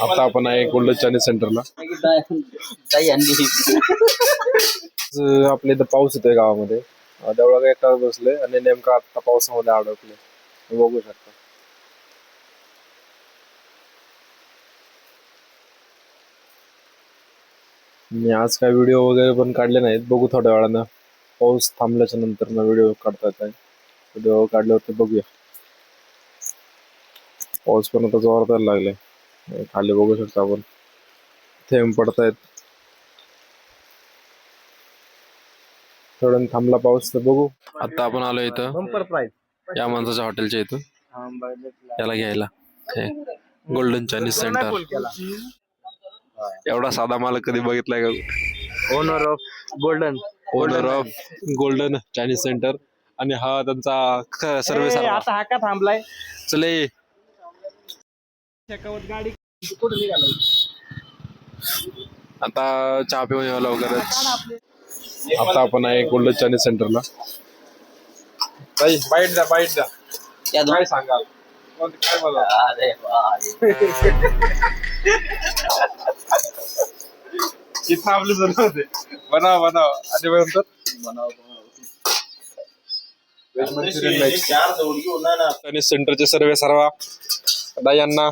आता आपण आहे गोल्डन चायनीज सेंटरला. आपल्या इथं पाऊस येतोय गावामध्ये. तेवढा एका बसले आणि नेमका आता पावसामध्ये अडकले, बघू शकता. मी आज काय व्हिडिओ वगैरे पण काढले नाहीत, बघू थोड्या वेळानं पाऊस थांबल्याच्या नंतर ना व्हिडिओ काढता येत आहे. व्हिडिओ काढल्यावरती बघूया. पाऊस पण आता जोरात यायला लागलाय. खाली बघू शकता आपण, थेंब पडतायत. थोडं थांबला पाऊस तर बघू. आता आपण आलो इथं या माणसाच्या हॉटेलच्या इथून याला घ्यायला, गोल्डन चायनीज सेंटर. एवढा साधा माल कधी बघितलाय का? Owner of golden Chinese centre. आणि हा त्यांचा सर्व्हिस. आता हा का थांबलाय? चले गाडी आता चहा पिऊन यावं लवकरच. आता आपण आहे गोल्डन चायनीज सेंटरला. बाईट द्या काय सांगाल? काय बोला? इथं आपले जण होते. बनाव आणि चायनीज सेंटरचे सर्वे सर्वा यांना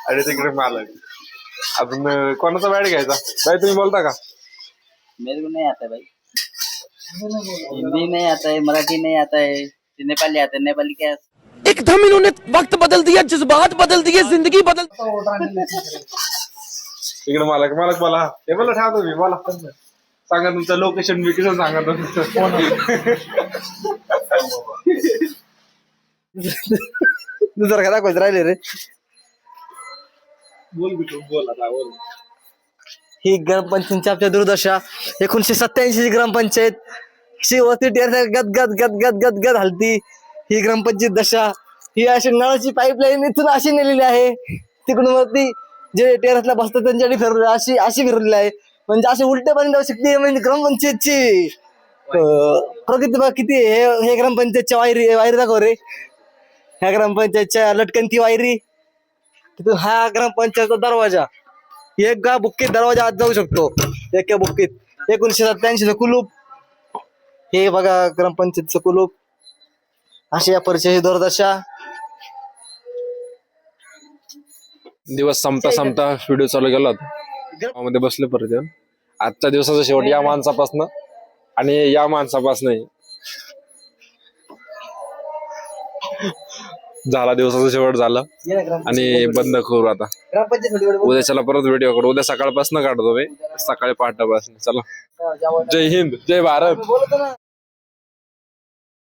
आणि तिकडे माल आहे. अजून कोणाचा बॅट घ्यायचा? बाई तुम्ही बोलता का? मेरे को नहीं आता है भाई, हिंदी नहीं आता है, मराठी नहीं आता है, नेपाली आता है. नेपाली क्या है? एकदम इन्होंने वक्त बदल दिया, जज्बात बदल दिए, जिंदगी बदल. इकडे मालक बोला. हे बोला ठेवा तुम्ही, बोला सांगा तुमचं लोकेशन बिकेशन सांगा दुसरं का दाखवायचं राहिले रे. बोल आता बोल. ही ग्रामपंचायतची आपल्या दुर्दशा. 1987 ग्रामपंचायत शिवती गद हलती. ही ग्रामपंचायत दशा. ही अशी नळाची पाईपलाईन इथून अशी नेलेली आहे, तिकडून वरती जे टेरेसला बसतात त्यांच्याकडे फिरवली अशी फिरवलेली आहे. म्हणजे अशी उलटे पाणी जाऊ शकते. म्हणजे ग्रामपंचायतची प्रगती बघ किती. हे ग्रामपंचायतच्या वायरी दाखव रे. ह्या ग्रामपंचायतच्या लटकन वायरी. तिथून हा ग्रामपंचायतचा दरवाजा. एक बुक्कीत दरवाजा आत जाऊ शकतो, एका बुक्कीत. 1987 कुलूप. हे बघा ग्रामपंचायतचं कुलूप. अशी या परिचयाची दुर्दशा. दिवस संपता व्हिडिओ चालू केला होता. गावामध्ये बसले परत. आजच्या दिवसाचा शेवट या माणसापासनं आणि या माणसापासनं झाला. दिवसाचा शेवट झाला आणि बंद करू आता. उद्याच्याला परत व्हिडिओ काढू. उद्या सकाळपासून काढतो मी, सकाळी 5:00 चला. जय हिंद, जय भारत.